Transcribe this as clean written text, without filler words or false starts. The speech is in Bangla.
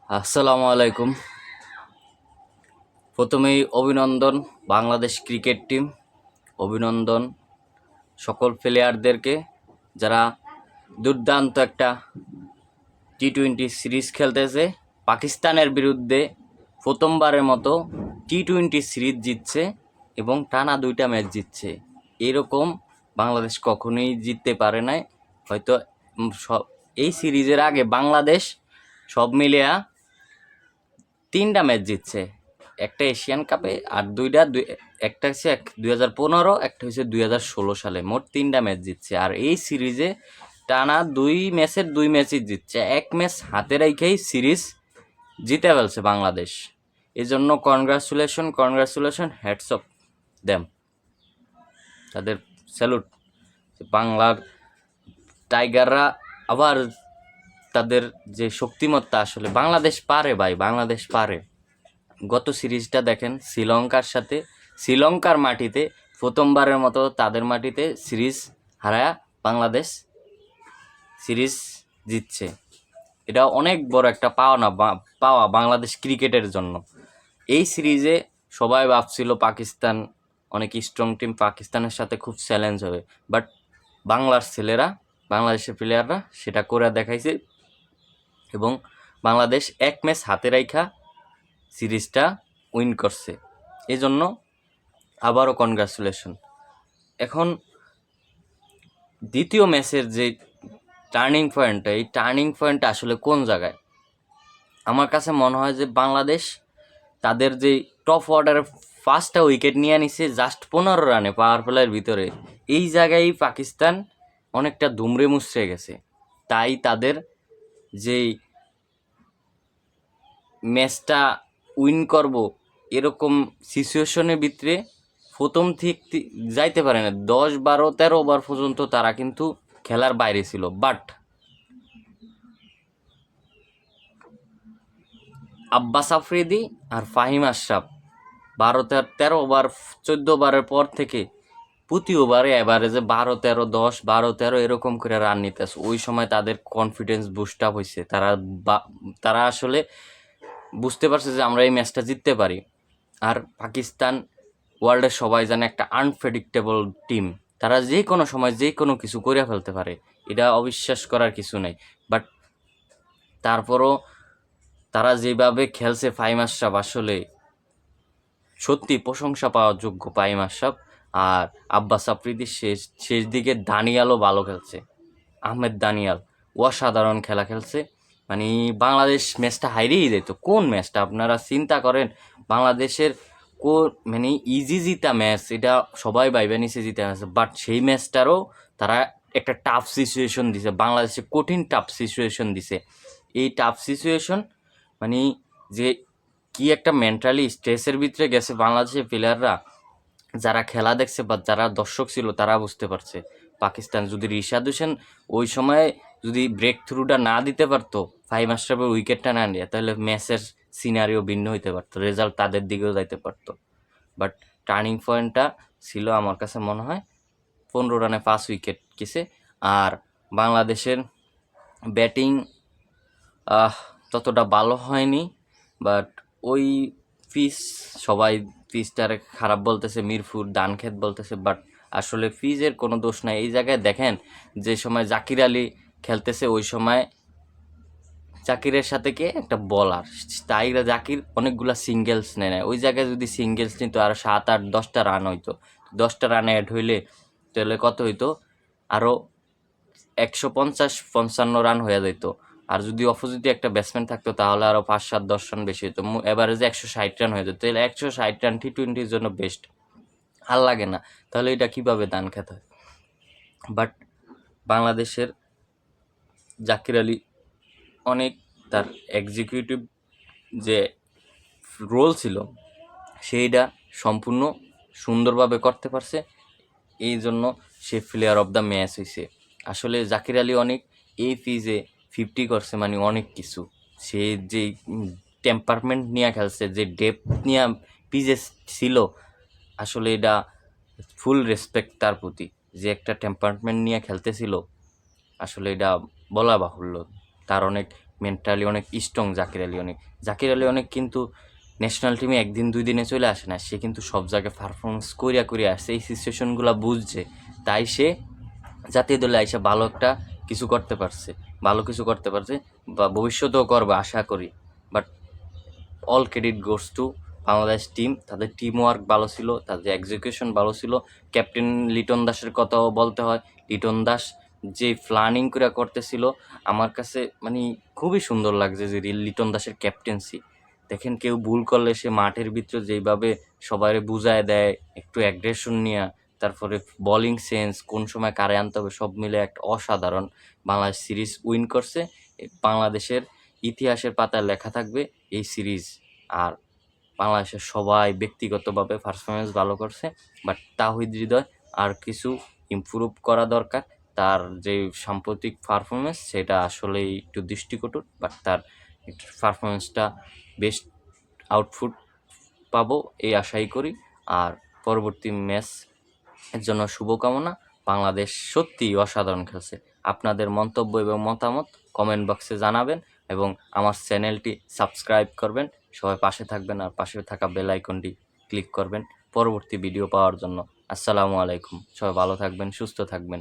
আসসালামু আলাইকুম। প্রথমেই অভিনন্দন বাংলাদেশ ক্রিকেট টিম, অভিনন্দন সকল প্লেয়ারদেরকে যারা দুর্দান্ত একটা টি-20 সিরিজ খেলতেছে। পাকিস্তানের বিরুদ্ধে প্রথমবারের মতো টি-20 সিরিজ জিতছে এবং টানা 2টা ম্যাচ জিতছে। এরকম বাংলাদেশ কখনোই জিততে পারে নাই। হয়তো এই সিরিজের আগে বাংলাদেশ সব মিলিয়া 3টা ম্যাচ জিতছে, একটা এশিয়ান কাপে আর একটা হচ্ছে 2015, একটা হচ্ছে 2016 সালে। মোট 3টা ম্যাচ জিতছে। আর এই সিরিজে টানা 2 ম্যাচই জিতছে। এক ম্যাচ হাতে রেখেই সিরিজ জিতে ফেলছে বাংলাদেশ। এই জন্য কনগ্রাচুলেশন, হ্যাটস অফ দেম, তাদের স্যালুট। বাংলার টাইগাররা আবার তাদের যে শক্তিমত্তা, আসলে বাংলাদেশ পারে ভাই, বাংলাদেশ পারে। গত সিরিজটা দেখেন শ্রীলঙ্কার মাটিতে প্রথমবারের মতো তাদের মাটিতে সিরিজ হারায়া বাংলাদেশ সিরিজ জিতছে। এটা অনেক বড় একটা পাওয়া বাংলাদেশ ক্রিকেটের জন্য। এই সিরিজে সবাই ভাবছিল পাকিস্তান অনেক স্ট্রং টিম, পাকিস্তানের সাথে খুব চ্যালেঞ্জ হবে, বাট বাংলাদেশের প্লেয়াররা সেটা করে দেখাইছে এবং বাংলাদেশ এক ম্যাচ হাতে রাইখা সিরিজটা উইন করছে। এই জন্য আবারও কনগ্রাচুলেশন। এখন দ্বিতীয় ম্যাচের যে টার্নিং পয়েন্টটা, এই টার্নিং পয়েন্টটা আসলে কোন জায়গায়? আমার কাছে মনে হয় যে বাংলাদেশ তাদের যে টপ অর্ডারের ফার্স্টটা উইকেট নিয়ে নিছে জাস্ট 15 রানে পাওয়ার প্লের ভিতরে। এই জায়গায় পাকিস্তান অনেকটা দুমড়ে মুচড়ে গেছে। তাই তাদের যেই ম্যাচটা উইন করব এরকম সিচুয়েশনের ভিতরে প্রথম থেকে যাইতে পারে না। 10, 12, 13 ওভার পর্যন্ত তারা কিন্তু খেলার বাইরে ছিল। বাট আব্বাস আফ্রিদি আর ফাহিম আশরাফ 13 ওভার 14 ওভারের পর থেকে প্রতি ওভারে অ্যাভারেজে 12, 13, 10, 12, 13 এরকম করে রান নিতেছে। ওই সময় তাদের কনফিডেন্স বুস্ট আপ হয়েছে। তারা আসলে বুঝতে পারছে যে আমরা এই ম্যাচটা জিততে পারি। আর পাকিস্তান ওয়ার্ল্ডের সবাই জানে একটা আনপ্রেডিক্টেবল টিম। তারা যে কোনো সময় যে কোনো কিছু করে ফেলতে পারে, এটা অবিশ্বাস করার কিছু নেই। বাট তারপরও তারা যেভাবে খেলছে, ফাহিম আশরাফ আসলে সত্যি প্রশংসা পাওয়ার যোগ্য। ফাহিম আশরাফ আর আব্বাস আফ্রিদি শেষ দিকে দানিয়ালও ভালো খেলছে। আহমেদ দানিয়াল অসাধারণ খেলা খেলছে। মানে বাংলাদেশ ম্যাচটা হাইরেই যেত। কোন ম্যাচটা আপনারা চিন্তা করেন, বাংলাদেশের মানে ইজি জিতা ম্যাচ, এটা সবাই ভাইবে নিচে জিতে আছে। বাট সেই ম্যাচটারও তারা একটা টাফ সিচুয়েশন দিছে, বাংলাদেশে কঠিন টাফ সিচুয়েশন দিছে। এই টাফ সিচুয়েশন মানে যে কি একটা মেন্টালি স্ট্রেসের ভিতরে গেছে বাংলাদেশের প্লেয়াররা, যারা খেলা দেখছে বা যারা দর্শক ছিল তারা বুঝতে পারছে। পাকিস্তান যদি রিশাদ হোসেন ওই সময় যদি ব্রেক থ্রুটা না দিতে পারতো, ফাহিম আশরাফের উইকেটটা না নিয়ে, তাহলে ম্যাচের সিনারিও ভিন্ন হইতে পারতো, রেজাল্ট তাদের দিকেও যাইতে পারতো। বাট টার্নিং পয়েন্টটা ছিল আমার কাছে মনে হয় 15 রানে 5 উইকেট গেছে। আর বাংলাদেশের ব্যাটিং ততটা ভালো হয়নি। বাট ওই সবাই পিচটারে খারাপ বলতেছে, মিরপুর ধানক্ষেত বলতেছে, বাট আসলে পিচের কোনো দোষ নাই। এই জায়গায় দেখেন, যে সময় জাকির আলী খেলতেছে ওই সময় জাকিরের সাথে কে একটা বলার, জাকির অনেকগুলা সিঙ্গেলস নেয় না। ওই জায়গায় যদি সিঙ্গেলস নিত আর 7, 8, 10টা রান হইতো, 10টা রানে অ্যাড হইলে তাহলে কত হইতো, আরও 150-55 রান হয়ে যেত। আর যদি অপোজিটে একটা ব্যাটসম্যান থাকতো তাহলে আরও 5, 7, 10 রান বেশি হতো। এভারেজে 160 রান হয়ে যেত। তাহলে 160 রান টি-20-র জন্য বেস্ট। আর লাগে না, তাহলে এটা কীভাবে দান খেতে হয়? বাট বাংলাদেশের জাকির আলী অনেক তার এক্সিকিউটিভ যে রোল ছিল সেইটা সম্পূর্ণ সুন্দরভাবে করতে পারছে। এই জন্য সে প্লেয়ার অফ দ্য ম্যাচ হয়েছে। আসলে জাকির আলী অনেক এই পিচে 50 করছে, মানে অনেক কিছু। সে যে টেম্পারমেন্ট নিয়ে খেলছে, যে ডেপথ নিয়ে পিচে ছিল, আসলে এটা ফুল রেসপেক্ট তার প্রতি। যে একটা টেম্পারমেন্ট নিয়ে খেলতেছিল, আসলে এটা বলা বাহুল্য। তার অনেক মেন্টালি অনেক স্ট্রং জাকির আলী অনেক কিন্তু ন্যাশনাল টিমে একদিন 2 দিনে চলে আসে না, সে কিন্তু সব জায়গায় পারফরমেন্স করিয়া আসছে, এই সিচুয়েশনগুলো বুঝছে, তাই সে জাতীয় দলে আইসা ভালো কিছু করতে পারছে বা ভবিষ্যতেও করবে আশা করি। But all credit goes to Bangladesh team, তাদের টিম ওয়ার্ক ভালো ছিল, তাদের এক্সিকিউশন ভালো ছিল। ক্যাপ্টেন লিটন দাসের কথাও বলতে হয়, লিটন দাস যে প্ল্যানিং করে করতেছিল, আমার কাছে মানে খুবই সুন্দর লাগছে যে লিটন দাসের ক্যাপ্টেন্সি। দেখেন কেউ ভুল করলে সে মাঠের ভিতরে যেইভাবে সবাইরে বুঝায় দেয়, একটু অ্যাগ্রেশন নিয়ে, তারপরে বলিং সেন্স, কোন সময় কারে আনতে হবে, সব মিলে একটা অসাধারণ বাংলাদেশ সিরিজ উইন করছে। বাংলাদেশের ইতিহাসের পাতায় লেখা থাকবে এই সিরিজ। আর বাংলাদেশের সবাই ব্যক্তিগতভাবে পারফরমেন্স ভালো করছে, বাট তাহিদ হৃদয় আর কিছু ইমপ্রুভ করা দরকার। তার যে সাম্প্রতিক পারফরমেন্স সেটা আসলেই একটু দৃষ্টিকটু, বাট তার পারফরমেন্সটা বেস্ট আউটপুট পাবো এই আশাই করি। আর পরবর্তী ম্যাচ এর জন্য শুভকামনা। বাংলাদেশ সত্যিই অসাধারণ খেলছে। আপনাদের মন্তব্য এবং মতামত কমেন্ট বক্সে জানাবেন এবং আমার চ্যানেলটি সাবস্ক্রাইব করবেন। সবাই পাশে থাকবেন আর পাশে থাকা বেল আইকনটি ক্লিক করবেন পরবর্তী ভিডিও পাওয়ার জন্য। আসসালামু আলাইকুম। সবাই ভালো থাকবেন, সুস্থ থাকবেন।